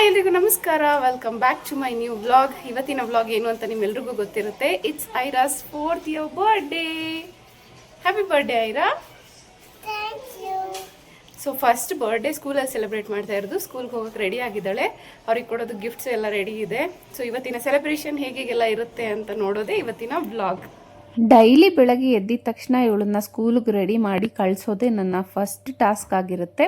ಎಲ್ರಿಗೂ ನಮಸ್ಕಾರ. Welcome back to my new vlog. ಇವತ್ತಿನ ವ್ಲಾಗ್ ಏನು ಅಂತ ನಿಮ್ಮೆಲ್ರಿಗೂ ಗೊತ್ತಿರುತ್ತೆ. It's Aira's 4th year birthday. Happy birthday Aira. So first birthday ಸ್ಕೂಲಲ್ಲಿ ಸೆಲೆಬ್ರೇಟ್ ಮಾಡ್ತಾ ಇರೋದು. ಸ್ಕೂಲ್ಗೆ ಹೋಗೋಕೆ ರೆಡಿ ಆಗಿದ್ದಾಳೆ. ಅವ್ರಿಗೆ ಕೊಡೋದು ಗಿಫ್ಟ್ಸ್ ಎಲ್ಲ ರೆಡಿ ಇದೆ. ಸೊ ಇವತ್ತಿನ ಸೆಲೆಬ್ರೇಷನ್ ಹೇಗೆಲ್ಲ ಇರುತ್ತೆ ಅಂತ ನೋಡೋದೇ ಇವತ್ತಿನ ವ್ಲಾಗ್. ಡೈಲಿ ಬೆಳಗ್ಗೆ ಎದ್ದಿದ ತಕ್ಷಣ ಇವಳನ್ನ ಸ್ಕೂಲಿಗೆ ರೆಡಿ ಮಾಡಿ ಕಳಿಸೋದೇ ನನ್ನ ಫಸ್ಟ್ ಟಾಸ್ಕ್ ಆಗಿರುತ್ತೆ.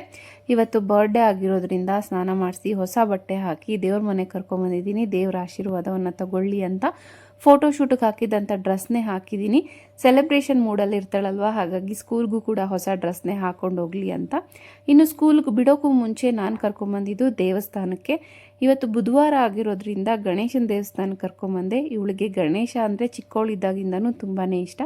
ಇವತ್ತು ಬರ್ಡೇ ಆಗಿರೋದ್ರಿಂದ ಸ್ನಾನ ಮಾಡಿಸಿ ಹೊಸ ಬಟ್ಟೆ ಹಾಕಿ ದೇವ್ರ ಮನೆಗೆ ಕರ್ಕೊಂಬಂದಿದ್ದೀನಿ. ದೇವ್ರ ಆಶೀರ್ವಾದವನ್ನು ತಗೊಳ್ಳಿ ಅಂತ ಫೋಟೋಶೂಟಿಗೆ ಹಾಕಿದಂಥ ಡ್ರೆಸ್ನೇ ಹಾಕಿದ್ದೀನಿ. ಸೆಲೆಬ್ರೇಷನ್ ಮೂಡಲ್ಲಿ ಇರ್ತಾಳಲ್ವ, ಹಾಗಾಗಿ ಸ್ಕೂಲ್ಗೂ ಕೂಡ ಹೊಸ ಡ್ರೆಸ್ನೇ ಹಾಕೊಂಡು ಹೋಗಲಿ ಅಂತ. ಇನ್ನು ಸ್ಕೂಲ್ಗೆ ಬಿಡೋಕ್ಕೂ ಮುಂಚೆ ನಾನು ಕರ್ಕೊಂಬಂದಿದ್ದು ದೇವಸ್ಥಾನಕ್ಕೆ. ಇವತ್ತು ಬುಧವಾರ ಆಗಿರೋದ್ರಿಂದ ಗಣೇಶನ ದೇವಸ್ಥಾನಕ್ಕೆ ಕರ್ಕೊಂಬಂದೆ. ಇವಳಿಗೆ ಗಣೇಶ ಅಂದರೆ ಚಿಕ್ಕವಳಿದ್ದಾಗಿಂದನೂ ತುಂಬಾ ಇಷ್ಟ.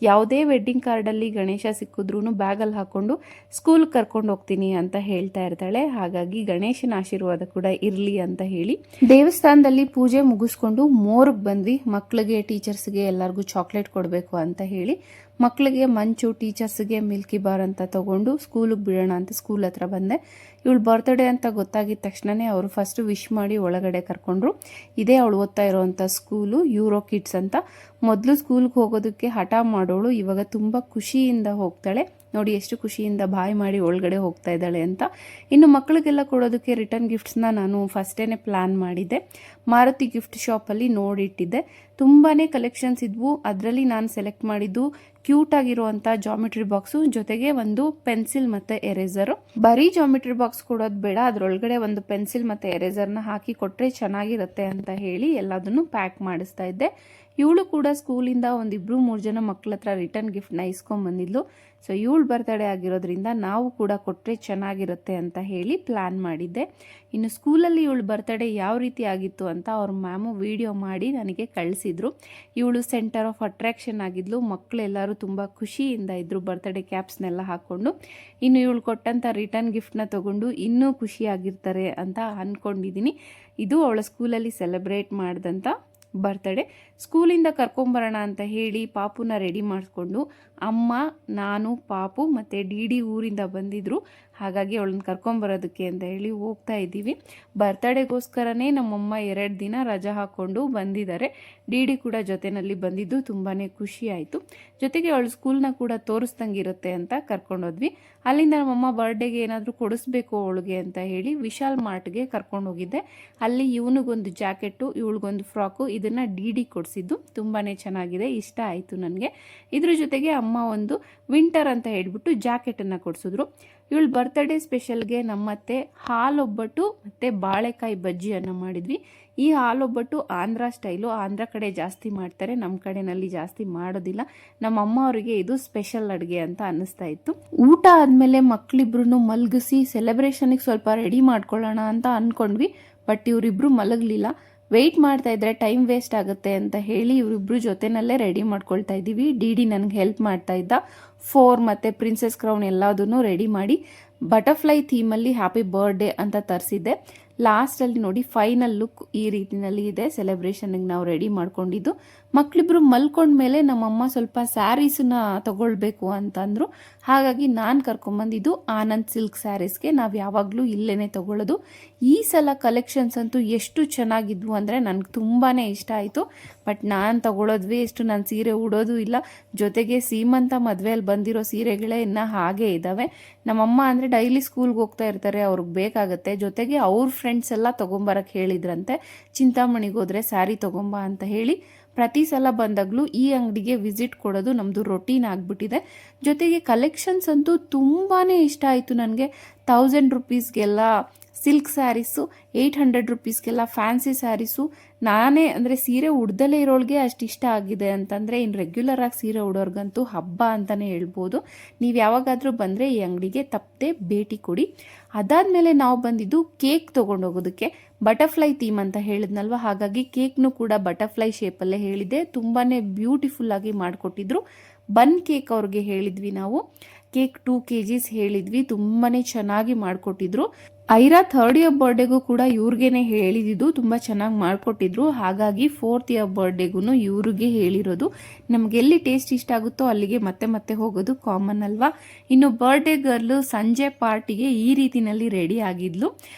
ಯಾವುದೇ ವೆಡ್ಡಿಂಗ್ ಕಾರ್ಡಲ್ಲಿ ಗಣೇಶ ಸಿಕ್ಕಿದ್ರೂ ಬ್ಯಾಗಲ್ಲಿ ಹಾಕ್ಕೊಂಡು ಸ್ಕೂಲ್ಗೆ ಕರ್ಕೊಂಡು ಹೋಗ್ತೀನಿ ಅಂತ ಹೇಳ್ತಾ ಇರ್ತಾಳೆ. ಹಾಗಾಗಿ ಗಣೇಶನ ಆಶೀರ್ವಾದ ಕೂಡ ಇರಲಿ ಅಂತ ಹೇಳಿ ದೇವಸ್ಥಾನದಲ್ಲಿ ಪೂಜೆ ಮುಗಿಸ್ಕೊಂಡು ಮೋರ್ಗೆ ಬಂದ್ವಿ. ಮಕ್ಕಳಿಗೆ ಟೀಚರ್ಸ್ಗೆ ಎಲ್ಲರಿಗೂ ಚಾಕ್ಲೇಟ್ ಕೊಡಬೇಕು ಅಂತ ಹೇಳಿ ಮಕ್ಕಳಿಗೆ ಮಂಚು, ಟೀಚರ್ಸ್ಗೆ ಮಿಲ್ಕಿ ಬಾರ್ ಅಂತ ತಗೊಂಡು ಸ್ಕೂಲಿಗೆ ಬಿಡೋಣ ಅಂತ ಸ್ಕೂಲ್ ಹತ್ರ ಬಂದೆ. ಇವಳು ಬರ್ತ್ಡೇ ಅಂತ ಗೊತ್ತಾಗಿದ ತಕ್ಷಣವೇ ಅವರು ಫಸ್ಟ್ ವಿಶ್ ಮಾಡಿ ಒಳಗಡೆ ಕರ್ಕೊಂಡ್ರು. ಇದೇ ಅವಳು ಓದ್ತಾ ಇರೋವಂಥ ಸ್ಕೂಲು, ಯೂರೋ ಕಿಡ್ಸ್ ಅಂತ. ಮೊದಲು ಸ್ಕೂಲ್ಗೆ ಹೋಗೋದಕ್ಕೆ ಹಠ ಮಾಡೋಳು, ಇವಾಗ ತುಂಬ ಖುಷಿಯಿಂದ ಹೋಗ್ತಾಳೆ. ನೋಡಿ ಎಷ್ಟು ಖುಷಿಯಿಂದ ಬಾಯ್ ಮಾಡಿ ಒಳಗಡೆ ಹೋಗ್ತಾ ಇದ್ದಾಳೆ ಅಂತ. ಇನ್ನು ಮಕ್ಕಳಿಗೆಲ್ಲ ಕೊಡೋದಕ್ಕೆ ರಿಟರ್ನ್ ಗಿಫ್ಟ್ಸ್ನ ನಾನು ಫಸ್ಟೇ ಪ್ಲ್ಯಾನ್ ಮಾಡಿದ್ದೆ. ಮಾರುತಿ ಗಿಫ್ಟ್ ಶಾಪಲ್ಲಿ ನೋಡಿಟ್ಟಿದ್ದೆ. ತುಂಬಾ ಕಲೆಕ್ಷನ್ಸ್ ಇದ್ವು. ಅದರಲ್ಲಿ ನಾನು ಸೆಲೆಕ್ಟ್ ಮಾಡಿದ್ದು ಕ್ಯೂಟ್ ಆಗಿರುವಂಥ ಜಾಮಿಟ್ರಿ ಬಾಕ್ಸು, ಜೊತೆಗೆ ಒಂದು ಪೆನ್ಸಿಲ್ ಮತ್ತು ಎರೇಸರು. ಬರೀ ಜಾಮಿಟ್ರಿ ಬಾಕ್ಸ್ ಕೊಡೋದು ಬೇಡ, ಅದರೊಳಗಡೆ ಒಂದು ಪೆನ್ಸಿಲ್ ಮತ್ತು ಎರೇಸರ್ನ ಹಾಕಿ ಕೊಟ್ಟರೆ ಚೆನ್ನಾಗಿರುತ್ತೆ ಅಂತ ಹೇಳಿ ಎಲ್ಲದನ್ನು ಪ್ಯಾಕ್ ಮಾಡಿಸ್ತಾ ಇದ್ದೆ. ಇವಳು ಕೂಡ ಸ್ಕೂಲಿಂದ ಒಂದು 2-3 ಜನ ಮಕ್ಕಳ ಹತ್ರ ರಿಟರ್ನ್ ಗಿಫ್ಟ್ನ ಇಸ್ಕೊಂಬಂದಿದ್ಲು. ಸೊ ಇವಳು ಬರ್ತಡೇ ಆಗಿರೋದ್ರಿಂದ ನಾವು ಕೂಡ ಕೊಟ್ಟರೆ ಚೆನ್ನಾಗಿರುತ್ತೆ ಅಂತ ಹೇಳಿ ಪ್ಲ್ಯಾನ್ ಮಾಡಿದ್ದೆ. ಇನ್ನು ಸ್ಕೂಲಲ್ಲಿ ಇವಳು ಬರ್ತಡೇ ಯಾವ ರೀತಿ ಆಗಿತ್ತು ಅಂತ ಅವ್ರ ಮ್ಯಾಮು ವಿಡಿಯೋ ಮಾಡಿ ನನಗೆ ಕಳಿಸಿದ್ರು. ಇವಳು ಸೆಂಟರ್ ಆಫ್ ಅಟ್ರಾಕ್ಷನ್ ಆಗಿದ್ಲು. ಮಕ್ಕಳೆಲ್ಲರೂ ತುಂಬ ಖುಷಿಯಿಂದ ಇದ್ದರು ಬರ್ತಡೇ ಕ್ಯಾಪ್ಸ್ನೆಲ್ಲ ಹಾಕ್ಕೊಂಡು. ಇನ್ನು ಇವಳು ಕೊಟ್ಟಂಥ ರಿಟರ್ನ್ ಗಿಫ್ಟ್ನ ತೊಗೊಂಡು ಇನ್ನೂ ಖುಷಿಯಾಗಿರ್ತಾರೆ ಅಂತ ಅಂದ್ಕೊಂಡಿದ್ದೀನಿ. ಇದು ಅವಳ ಸ್ಕೂಲಲ್ಲಿ ಸೆಲೆಬ್ರೇಟ್ ಮಾಡಿದಂಥ ಬರ್ತಡೇ. ಸ್ಕೂಲಿಂದ ಕರ್ಕೊಂಬರೋಣ ಅಂತ ಹೇಳಿ ಪಾಪುನ ರೆಡಿ ಮಾಡಿಸ್ಕೊಂಡು ಅಮ್ಮ, ನಾನು, ಪಾಪು ಮತ್ತು ಡಿ ಊರಿಂದ ಬಂದಿದ್ದರು. ಹಾಗಾಗಿ ಅವಳನ್ನ ಕರ್ಕೊಂಬರೋದಕ್ಕೆ ಅಂತ ಹೇಳಿ ಹೋಗ್ತಾ ಇದ್ದೀವಿ. ಬರ್ತಡೇಗೋಸ್ಕರನೇ ನಮ್ಮಮ್ಮ 2 ದಿನ ರಜಾ ಹಾಕ್ಕೊಂಡು ಬಂದಿದ್ದಾರೆ. ಡಿ ಕೂಡ ಜೊತೆಯಲ್ಲಿ ಬಂದಿದ್ದು ತುಂಬಾ ಖುಷಿ ಆಯಿತು. ಜೊತೆಗೆ ಅವಳು ಸ್ಕೂಲ್ನ ಕೂಡ ತೋರಿಸ್ದಂಗಿರುತ್ತೆ ಅಂತ ಕರ್ಕೊಂಡೋದ್ವಿ. ಅಲ್ಲಿಂದ ನಮ್ಮಮ್ಮ ಬರ್ಡೇಗೆ ಏನಾದರೂ ಕೊಡಿಸ್ಬೇಕು ಅವಳಿಗೆ ಅಂತ ಹೇಳಿ ವಿಶಾಲ್ ಮಾರ್ಟ್ಗೆ ಕರ್ಕೊಂಡು ಹೋಗಿದ್ದೆ. ಅಲ್ಲಿ ಇವನಿಗೊಂದು ಜಾಕೆಟು, ಇವಳಿಗೊಂದು ಫ್ರಾಕು, ಇದನ್ನು ಡಿ ಕೊಡಿಸಿದ್ದು ತುಂಬಾ ಚೆನ್ನಾಗಿದೆ, ಇಷ್ಟ ಆಯಿತು ನನಗೆ. ಇದ್ರ ಜೊತೆಗೆ ಅಮ್ಮ ಒಂದು ವಿಂಟರ್ ಅಂತ ಹೇಳ್ಬಿಟ್ಟು ಜಾಕೆಟನ್ನು ಕೊಡಿಸಿದ್ರು. ಇವಳು ಬರ್ತ್ಡೇ ಸ್ಪೆಷಲ್ಗೆ ನಮ್ಮತ್ತೆ ಹಾಲೊಬ್ಬಟ್ಟು ಮತ್ತು ಬಾಳೆಕಾಯಿ ಬಜ್ಜಿಯನ್ನು ಮಾಡಿದ್ವಿ. ಈ ಹಾಲೊಬ್ಬಟ್ಟು ಆಂಧ್ರ ಸ್ಟೈಲು, ಆಂಧ್ರ ಕಡೆ ಜಾಸ್ತಿ ಮಾಡ್ತಾರೆ, ನಮ್ಮ ಕಡೆಯಲ್ಲಿ ಜಾಸ್ತಿ ಮಾಡೋದಿಲ್ಲ. ನಮ್ಮ ಅಮ್ಮ ಅವರಿಗೆ ಇದು ಸ್ಪೆಷಲ್ ಅಡುಗೆ ಅಂತ ಅನ್ನಿಸ್ತಾ ಇತ್ತು. ಊಟ ಆದಮೇಲೆ ಮಕ್ಕಳಿಬ್ರು ಮಲಗಿಸಿ ಸೆಲೆಬ್ರೇಷನಿಗೆ ಸ್ವಲ್ಪ ರೆಡಿ ಮಾಡ್ಕೊಳ್ಳೋಣ ಅಂತ ಅಂದ್ಕೊಂಡ್ವಿ. ಬಟ್ ಇವರಿಬ್ಬರು ಮಲಗಲಿಲ್ಲ. ವೆಯ್ಟ್ ಮಾಡ್ತಾ ಇದ್ರೆ ಟೈಮ್ ವೇಸ್ಟ್ ಆಗುತ್ತೆ ಅಂತ ಹೇಳಿ ಇವರಿಬ್ರು ಜೊತೆನಲ್ಲೇ ರೆಡಿ ಮಾಡ್ಕೊಳ್ತಾ ಇದ್ದೀವಿ. ಡಿ ನನಗೆ ಹೆಲ್ಪ್ ಮಾಡ್ತಾ ಇದ್ದ. 4 ಮತ್ತು ಪ್ರಿನ್ಸೆಸ್ ಕ್ರೌನ್ ಎಲ್ಲದನ್ನು ರೆಡಿ ಮಾಡಿ ಬಟರ್ಫ್ಲೈ ಥೀಮಲ್ಲಿ ಹ್ಯಾಪಿ ಬರ್ಡೇ ಅಂತ ತರಿಸಿದ್ದೆ. ಲಾಸ್ಟಲ್ಲಿ ನೋಡಿ ಫೈನಲ್ ಲುಕ್ ಈ ರೀತಿಯಲ್ಲಿ ಇದೆ. ಸೆಲೆಬ್ರೇಷನ್ಗೆ ನಾವು ರೆಡಿ ಮಾಡ್ಕೊಂಡಿದ್ದು. ಮಕ್ಕಳಿಬ್ರು ಮಲ್ಕೊಂಡ್ಮೇಲೆ ನಮ್ಮಮ್ಮ ಸ್ವಲ್ಪ ಸ್ಯಾರೀಸನ್ನ ತಗೊಳ್ಬೇಕು ಅಂತಂದರು. ಹಾಗಾಗಿ ನಾನು ಕರ್ಕೊಂಬಂದಿದ್ದು ಆನಂದ್ ಸಿಲ್ಕ್ ಸ್ಯಾರೀಸ್ಗೆ. ನಾವು ಯಾವಾಗಲೂ ಇಲ್ಲೇ ತಗೊಳ್ಳೋದು. ಈ ಸಲ ಕಲೆಕ್ಷನ್ಸ್ ಅಂತೂ ಎಷ್ಟು ಚೆನ್ನಾಗಿದ್ವು ಅಂದರೆ ನನಗೆ ತುಂಬಾ ಇಷ್ಟ ಆಯಿತು. ಬಟ್ ನಾನು ತಗೊಳ್ಳೋದು ವೇಸ್ಟ್, ನಾನು ಸೀರೆ ಉಡೋದು ಇಲ್ಲ. ಜೊತೆಗೆ ಸೀಮಂತ ಮದುವೆಯಲ್ಲಿ ಬಂದಿರೋ ಸೀರೆಗಳೇ ಇನ್ನು ಹಾಗೇ ಇದ್ದಾವೆ. ನಮ್ಮಮ್ಮ ಅಂದರೆ ಡೈಲಿ ಸ್ಕೂಲ್ಗೆ ಹೋಗ್ತಾ ಇರ್ತಾರೆ, ಅವ್ರಿಗೆ ಬೇಕಾಗುತ್ತೆ. ಜೊತೆಗೆ ಅವ್ರ ಫ್ರೆಂಡ್ಸ್ ಎಲ್ಲ ತೊಗೊಂಬರಕ್ಕೆ ಹೇಳಿದ್ರಂತೆ, ಚಿಂತಾಮಣಿಗೆ ಹೋದರೆ ಸ್ಯಾರಿ ತೊಗೊಂಬ ಅಂತ ಹೇಳಿ. ಪ್ರತಿ ಸಲ ಬಂದಾಗಲೂ ಈ ಅಂಗಡಿಗೆ ವಿಸಿಟ್ ಕೊಡೋದು ನಮ್ಮದು ರೊಟೀನ್ ಆಗಿಬಿಟ್ಟಿದೆ. ಜೊತೆಗೆ ಕಲೆಕ್ಷನ್ಸ್ ಅಂತೂ ತುಂಬಾ ಇಷ್ಟ ಆಯಿತು ನನಗೆ. 1000 ರುಪೀಸ್ಗೆಲ್ಲ ಸಿಲ್ಕ್ ಸ್ಯಾರೀಸು, 800 ರುಪೀಸ್ಗೆಲ್ಲ ಫ್ಯಾನ್ಸಿ ಸ್ಯಾರೀಸು. ನಾನೇ ಅಂದರೆ ಸೀರೆ ಉಡ್ದಲೇ ಇರೋಳಿಗೆ ಅಷ್ಟು ಇಷ್ಟ ಆಗಿದೆ ಅಂತಂದರೆ ಇನ್ನು ರೆಗ್ಯುಲರ್ ಆಗಿ ಸೀರೆ ಉಡೋರ್ಗಂತೂ ಹಬ್ಬ ಅಂತಲೇ ಹೇಳ್ಬೋದು. ನೀವು ಯಾವಾಗಾದರೂ ಬಂದರೆ ಈ ಅಂಗಡಿಗೆ ತಪ್ಪದೆ ಭೇಟಿ ಕೊಡಿ. ಅದಾದಮೇಲೆ ನಾವು ಬಂದಿದ್ದು ಕೇಕ್ ತೊಗೊಂಡೋಗೋದಕ್ಕೆ. ಬಟರ್ಫ್ಲೈ ಥೀಮ್ ಅಂತ ಹೇಳಿದ್ನಲ್ವ, ಹಾಗಾಗಿ ಕೇಕ್ನು ಕೂಡ ಬಟರ್ಫ್ಲೈ ಶೇಪಲ್ಲೇ ಹೇಳಿದೆ. ತುಂಬಾ ಬ್ಯೂಟಿಫುಲ್ಲಾಗಿ ಮಾಡಿಕೊಟ್ಟಿದ್ರು. ಬನ್ ಕೇಕ್ ಅವ್ರಿಗೆ ಹೇಳಿದ್ವಿ ನಾವು. ಕೇಕ್ 2 kgs ಹೇಳಿದ್ವಿ. ತುಂಬಾ ಚೆನ್ನಾಗಿ ಮಾಡಿಕೊಟ್ಟಿದ್ರು. ಐರಾ 3rd ಇಯರ್ ಬರ್ಡೇಗೂ ಕೂಡ ಇವ್ರಿಗೇನೆ ಹೇಳಿದ್ದು, ತುಂಬ ಚೆನ್ನಾಗಿ ಮಾಡಿಕೊಟ್ಟಿದ್ರು. ಹಾಗಾಗಿ 4th ಇಯರ್ ಬರ್ಡೇಗೂ ಇವ್ರಿಗೆ ಹೇಳಿರೋದು. ನಮ್ಗೆ ಎಲ್ಲಿ ಟೇಸ್ಟ್ ಇಷ್ಟ ಆಗುತ್ತೋ ಅಲ್ಲಿಗೆ ಮತ್ತೆ ಮತ್ತೆ ಹೋಗೋದು ಕಾಮನ್ ಅಲ್ವಾ. ಇನ್ನು ಬರ್ಡೇ ಗರ್ಲ್ ಸಂಜೆ ಪಾರ್ಟಿಗೆ ಈ ರೀತಿನಲ್ಲಿ ರೆಡಿ ಆಗಿದ್ಲು.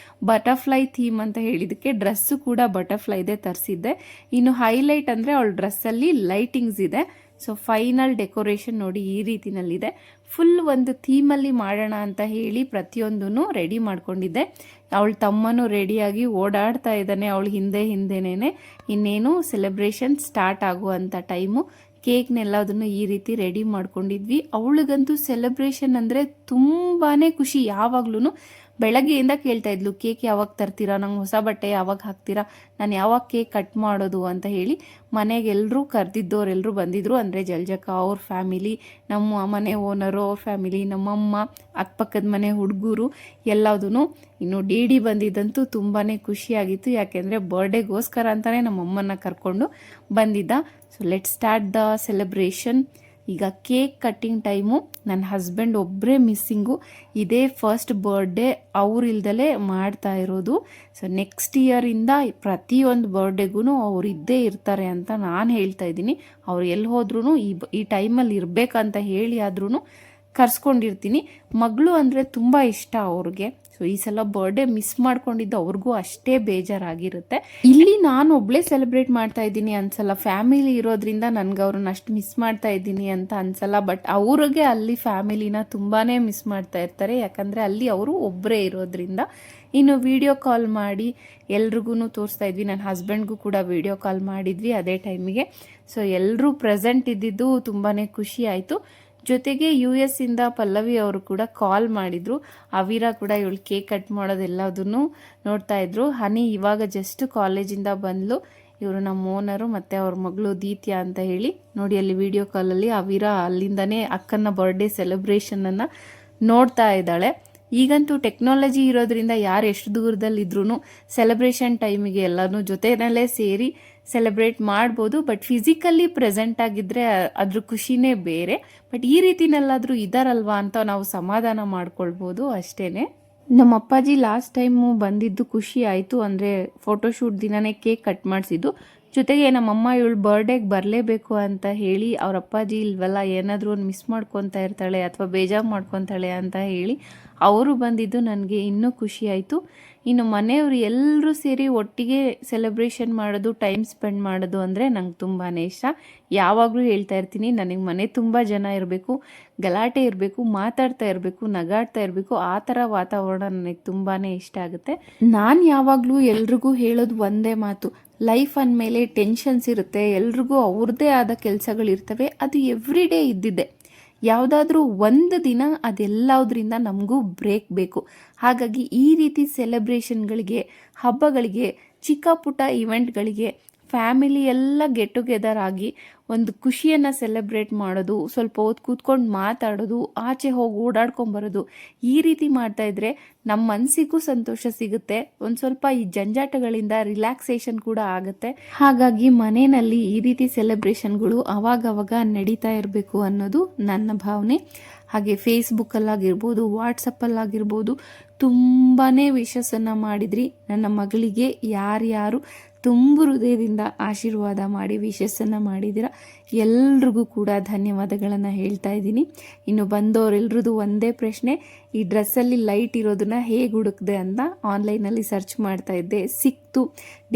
ಬಟರ್ಫ್ಲೈ ಥೀಮ್ ಅಂತ ಹೇಳಿದಕ್ಕೆ ಡ್ರೆಸ್ಸು ಕೂಡ ಬಟರ್ಫ್ಲೈದೇ ತರಿಸಿದ್ದೆ. ಇನ್ನು ಹೈಲೈಟ್ ಅಂದರೆ ಅವಳ ಡ್ರೆಸ್ಸಲ್ಲಿ ಲೈಟಿಂಗ್ಸ್ ಇದೆ. ಸೊ ಫೈನಲ್ ಡೆಕೋರೇಷನ್ ನೋಡಿ ಈ ರೀತಿನಲ್ಲಿದೆ. ಫುಲ್ ಒಂದು ಥೀಮಲ್ಲಿ ಮಾಡೋಣ ಅಂತ ಹೇಳಿ ಪ್ರತಿಯೊಂದೂ ರೆಡಿ ಮಾಡ್ಕೊಂಡಿದ್ದೆ. ಅವಳ ತಮ್ಮನೂ ರೆಡಿಯಾಗಿ ಓಡಾಡ್ತಾ ಇದ್ದಾನೆ ಅವಳ ಹಿಂದೆನೇ. ಇನ್ನೇನು ಸೆಲೆಬ್ರೇಷನ್ ಸ್ಟಾರ್ಟ್ ಆಗುವಂಥ ಟೈಮು. ಕೇಕ್ನೆಲ್ಲದನ್ನು ಈ ರೀತಿ ರೆಡಿ ಮಾಡ್ಕೊಂಡಿದ್ವಿ. ಅವಳಿಗಂತೂ ಸೆಲೆಬ್ರೇಷನ್ ಅಂದರೆ ತುಂಬಾ ಖುಷಿ. ಯಾವಾಗ್ಲೂ ಬೆಳಗ್ಗೆಯಿಂದ ಕೇಳ್ತಾ ಇದ್ಲು, ಕೇಕ್ ಯಾವಾಗ ತರ್ತೀರಾ, ನಂಗೆ ಹೊಸ ಬಟ್ಟೆ ಯಾವಾಗ ಹಾಕ್ತೀರಾ, ನಾನು ಯಾವಾಗ ಕೇಕ್ ಕಟ್ ಮಾಡೋದು ಅಂತ ಹೇಳಿ. ಮನೆಗೆ ಎಲ್ಲರೂ ಕರೆದಿದ್ದವರೆಲ್ಲರೂ ಬಂದಿದ್ರು. ಅಂದರೆ ಜಲ್ಜಕ್ಕ ಅವ್ರ ಫ್ಯಾಮಿಲಿ, ನಮ್ಮ ಮನೆ ಓನರು ಅವ್ರ ಫ್ಯಾಮಿಲಿ, ನಮ್ಮಮ್ಮ, ಅಕ್ಕಪಕ್ಕದ ಮನೆ ಹುಡುಗರು ಎಲ್ಲದೂ. ಇನ್ನು ಡಿ ಬಂದಿದ್ದಂತೂ ತುಂಬಾ ಖುಷಿಯಾಗಿತ್ತು. ಯಾಕೆಂದರೆ ಬರ್ಡೇಗೋಸ್ಕರ ಅಂತಲೇ ನಮ್ಮಮ್ಮನ ಕರ್ಕೊಂಡು ಬಂದಿದ್ದ. So let start the celebration. ಈಗ ಕೇಕ್ ಕಟ್ಟಿಂಗ್ ಟೈಮು. ನನ್ನ ಹಸ್ಬೆಂಡ್ ಒಬ್ಬರೇ ಮಿಸ್ಸಿಂಗು. ಇದೇ ಫಸ್ಟ್ ಬರ್ಡೇ ಅವರಿಲ್ದಲೇ ಮಾಡ್ತಾ ಇರೋದು. ಸೊ ನೆಕ್ಸ್ಟ್ ಇಯರಿಂದ ಪ್ರತಿಯೊಂದು ಬರ್ಡೇಗೂ ಅವ್ರು ಇದ್ದೇ ಇರ್ತಾರೆ ಅಂತ ನಾನು ಹೇಳ್ತಾ ಇದ್ದೀನಿ. ಅವ್ರು ಎಲ್ಲಿ ಹೋದ್ರೂ ಈ ಟೈಮಲ್ಲಿ ಇರಬೇಕಂತ ಹೇಳಿ ಆದ್ರೂ ಕರ್ಸ್ಕೊಂಡಿರ್ತೀನಿ. ಮಗಳು ಅಂದರೆ ತುಂಬ ಇಷ್ಟ ಅವ್ರಿಗೆ. ಸೊ ಈ ಸಲ ಬರ್ಡೇ ಮಿಸ್ ಮಾಡ್ಕೊಂಡಿದ್ದು ಅವ್ರಿಗೂ ಅಷ್ಟೇ ಬೇಜಾರಾಗಿರುತ್ತೆ. ಇಲ್ಲಿ ನಾನು ಒಬ್ಳೇ ಸೆಲೆಬ್ರೇಟ್ ಮಾಡ್ತಾ ಇದ್ದೀನಿ ಅನ್ಸಲ್ಲ. ಫ್ಯಾಮಿಲಿ ಇರೋದ್ರಿಂದ ನನ್ಗೆ ಅವ್ರನ್ನ ಅಷ್ಟು ಮಿಸ್ ಮಾಡ್ತಾ ಇದ್ದೀನಿ ಅಂತ ಅನ್ಸಲ್ಲ. ಬಟ್ ಅವ್ರಿಗೆ ಅಲ್ಲಿ ಫ್ಯಾಮಿಲಿನ ತುಂಬಾ ಮಿಸ್ ಮಾಡ್ತಾ ಇರ್ತಾರೆ. ಯಾಕಂದರೆ ಅಲ್ಲಿ ಅವರು ಒಬ್ಬರೇ ಇರೋದ್ರಿಂದ. ಇನ್ನು ವಿಡಿಯೋ ಕಾಲ್ ಮಾಡಿ ಎಲ್ರಿಗೂ ತೋರಿಸ್ತಾ ಇದ್ವಿ. ನನ್ನ ಹಸ್ಬೆಂಡ್ಗೂ ಕೂಡ ವಿಡಿಯೋ ಕಾಲ್ ಮಾಡಿದ್ವಿ ಅದೇ ಟೈಮಿಗೆ. ಸೊ ಎಲ್ಲರೂ ಪ್ರೆಸೆಂಟ್ ಇದ್ದಿದ್ದು ತುಂಬಾ ಖುಷಿ ಆಯಿತು. ಜೊತೆಗೆ US ಇಂದ ಪಲ್ಲವಿ ಅವರು ಕೂಡ ಕಾಲ್ ಮಾಡಿದ್ರು. ಅವಿರಾ ಕೂಡ ಇವಳು ಕೇಕ್ ಕಟ್ ಮಾಡೋದೆಲ್ಲದನ್ನು ನೋಡ್ತಾ ಇದ್ರು. ಹನಿ ಇವಾಗ ಜಸ್ಟ್ ಕಾಲೇಜಿಂದ ಬಂದ್ಲು. ಇವರು ನಮ್ಮ ಓನರು ಮತ್ತು ಅವ್ರ ಮಗಳು ದೀತ್ಯ ಅಂತ ಹೇಳಿ. ನೋಡಿ ಅಲ್ಲಿ ವಿಡಿಯೋ ಕಾಲಲ್ಲಿ ಅವಿರಾ ಅಲ್ಲಿಂದನೇ ಅಕ್ಕನ ಬರ್ಡೇ ಸೆಲೆಬ್ರೇಷನನ್ನು ನೋಡ್ತಾ ಇದ್ದಾಳೆ. ಈಗಂತೂ ಟೆಕ್ನಾಲಜಿ ಇರೋದ್ರಿಂದ ಯಾರು ಎಷ್ಟು ದೂರದಲ್ಲಿದ್ರೂ ಸೆಲೆಬ್ರೇಷನ್ ಟೈಮಿಗೆ ಎಲ್ಲನೂ ಜೊತೆಯಲ್ಲೇ ಸೇರಿ ಸೆಲೆಬ್ರೇಟ್ ಮಾಡ್ಬೋದು. ಬಟ್ ಫಿಸಿಕಲಿ ಪ್ರೆಸೆಂಟ್ ಆಗಿದ್ದರೆ ಅದ್ರ ಖುಷಿನೇ ಬೇರೆ. ಬಟ್ ಈ ರೀತಿನೆಲ್ಲಾದರೂ ಇದಾರಲ್ವಾ ಅಂತ ನಾವು ಸಮಾಧಾನ ಮಾಡ್ಕೊಳ್ಬೋದು ಅಷ್ಟೇ. ನಮ್ಮ ಅಪ್ಪಾಜಿ ಲಾಸ್ಟ್ ಟೈಮು ಬಂದಿದ್ದು ಖುಷಿ ಆಯಿತು. ಅಂದರೆ ಫೋಟೋಶೂಟ್ ದಿನನೇ ಕೇಕ್ ಕಟ್ ಮಾಡಿಸಿದ್ದು. ಜೊತೆಗೆ ನಮ್ಮಮ್ಮ ಇವಳು ಬರ್ಡೇಗೆ ಬರಲೇಬೇಕು ಅಂತ ಹೇಳಿ ಅವ್ರ ಅಪ್ಪಾಜಿ ಇಲ್ವಲ್ಲ, ಏನಾದರೂ ಒಂದು ಮಿಸ್ ಮಾಡ್ಕೊತಾ ಇರ್ತಾಳೆ ಅಥವಾ ಬೇಜಾರು ಮಾಡ್ಕೊತಾಳೆ ಅಂತ ಹೇಳಿ ಅವರು ಬಂದಿದ್ದು ನನಗೆ ಇನ್ನೂ ಖುಷಿ ಆಯಿತು. ಇನ್ನು ಮನೆಯವರು ಎಲ್ಲರೂ ಸೇರಿ ಒಟ್ಟಿಗೆ ಸೆಲೆಬ್ರೇಷನ್ ಮಾಡೋದು, ಟೈಮ್ ಸ್ಪೆಂಡ್ ಮಾಡೋದು ಅಂದರೆ ನಂಗೆ ತುಂಬಾ ಇಷ್ಟ. ಯಾವಾಗಲೂ ಹೇಳ್ತಾ ಇರ್ತೀನಿ, ನನಗೆ ಮನೆ ತುಂಬ ಜನ ಇರಬೇಕು, ಗಲಾಟೆ ಇರಬೇಕು, ಮಾತಾಡ್ತಾ ಇರಬೇಕು, ನಗಾಡ್ತಾ ಇರಬೇಕು. ಆ ಥರ ವಾತಾವರಣ ನನಗೆ ತುಂಬಾ ಇಷ್ಟ ಆಗುತ್ತೆ. ನಾನು ಯಾವಾಗಲೂ ಎಲ್ರಿಗೂ ಹೇಳೋದು ಒಂದೇ ಮಾತು, ಲೈಫ್ ಅಂದಮೇಲೆ ಟೆನ್ಷನ್ಸ್ ಇರುತ್ತೆ, ಎಲ್ರಿಗೂ ಅವ್ರದ್ದೇ ಆದ ಕೆಲಸಗಳಿರ್ತವೆ. ಅದು ಎವ್ರಿ ಡೇ ಇದ್ದಿದ್ದೆ. ಯಾವುದಾದ್ರೂ ಒಂದು ದಿನ ಅದೆಲ್ಲದರಿಂದ ನಮಗೂ ಬ್ರೇಕ್ ಬೇಕು. ಹಾಗಾಗಿ ಈ ರೀತಿ ಸೆಲೆಬ್ರೇಷನ್ಗಳಿಗೆ, ಹಬ್ಬಗಳಿಗೆ, ಚಿಕ್ಕ ಪುಟ್ಟ ಇವೆಂಟ್ಗಳಿಗೆ ಫ್ಯಾಮಿಲಿ ಎಲ್ಲ ಗೆಟ್ ಟುಗೆದರ್ ಆಗಿ ಒಂದು ಖುಷಿಯನ್ನು ಸೆಲೆಬ್ರೇಟ್ ಮಾಡೋದು, ಸ್ವಲ್ಪ ಹೊತ್ತು ಕೂತ್ಕೊಂಡು ಮಾತಾಡೋದು, ಆಚೆ ಹೋಗಿ ಓಡಾಡ್ಕೊಂಬರೋದು, ಈ ರೀತಿ ಮಾಡ್ತಾಯಿದ್ರೆ ನಮ್ಮ ಮನಸ್ಸಿಗೂ ಸಂತೋಷ ಸಿಗುತ್ತೆ. ಒಂದು ಸ್ವಲ್ಪ ಈ ಜಂಜಾಟಗಳಿಂದ ರಿಲ್ಯಾಕ್ಸೇಷನ್ ಕೂಡ ಆಗುತ್ತೆ. ಹಾಗಾಗಿ ಮನೆಯಲ್ಲಿ ಈ ರೀತಿ ಸೆಲೆಬ್ರೇಷನ್ಗಳು ಅವಾಗವಾಗ ನಡೀತಾ ಇರಬೇಕು ಅನ್ನೋದು ನನ್ನ ಭಾವನೆ. ಹಾಗೆ ಫೇಸ್ಬುಕ್ಕಲ್ಲಾಗಿರ್ಬೋದು, ವಾಟ್ಸಪ್ಪಲ್ಲಾಗಿರ್ಬೋದು ತುಂಬಾ ವಿಶಸ್ಸನ್ನು ಮಾಡಿದ್ರಿ. ನನ್ನ ಮಗಳಿಗೆ ಯಾರ್ಯಾರು ತುಂಬ ಹೃದಯದಿಂದ ಆಶೀರ್ವಾದ ಮಾಡಿ ವಿಶಸ್ಸನ್ನು ಮಾಡಿದ್ದೀರ ಎಲ್ರಿಗೂ ಕೂಡ ಧನ್ಯವಾದಗಳನ್ನು ಹೇಳ್ತಾ ಇದ್ದೀನಿ. ಇನ್ನು ಬಂದವರೆಲ್ರದ್ದು ಒಂದೇ ಪ್ರಶ್ನೆ, ಈ ಡ್ರೆಸ್ಸಲ್ಲಿ ಲೈಟ್ ಇರೋದನ್ನ ಹೇಗೆ ಹುಡುಕ್ದೆ ಅಂತ ಆನ್ಲೈನಲ್ಲಿ ಸರ್ಚ್ ಮಾಡ್ತಾ ಇದ್ದೆ. ಸಿಕ್ತು,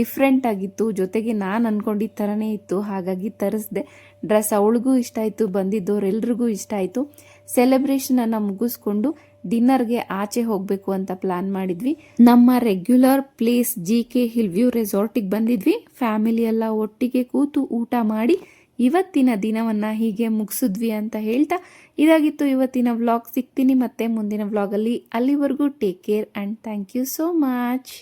ಡಿಫ್ರೆಂಟ್ ಆಗಿತ್ತು, ಜೊತೆಗೆ ನಾನು ಅಂದ್ಕೊಂಡಿದ್ದ ಥರನೇ ಇತ್ತು. ಹಾಗಾಗಿ ತರಿಸ್ದೆ. ಡ್ರೆಸ್ ಅವಳಿಗೂ ಇಷ್ಟ ಆಯಿತು, ಬಂದಿದ್ದವರೆಲ್ರಿಗೂ ಇಷ್ಟ ಆಯಿತು. ಸೆಲೆಬ್ರೇಷನನ್ನು ಮುಗಿಸ್ಕೊಂಡು ಡಿನ್ನರ್ಗೆ ಆಚೆ ಹೋಗಬೇಕು ಅಂತ ಪ್ಲಾನ್ ಮಾಡಿದ್ವಿ. ನಮ್ಮ regular place GK hill view ರೆಸಾರ್ಟಿಗೆ ಬಂದಿದ್ವಿ. ಫ್ಯಾಮಿಲಿ ಎಲ್ಲ ಒಟ್ಟಿಗೆ ಕೂತು ಊಟ ಮಾಡಿ ಇವತ್ತಿನ ದಿನವನ್ನು ಹೀಗೆ ಮುಗಿಸಿದ್ವಿ ಅಂತ ಹೇಳ್ತಾ ಇದಾಗಿತ್ತು ಇವತ್ತಿನ ವ್ಲಾಗ್. ಸಿಗ್ತೀನಿ ಮತ್ತೆ ಮುಂದಿನ ವ್ಲಾಗಲ್ಲಿ. ಅಲ್ಲಿವರೆಗೂ take care and thank you so much.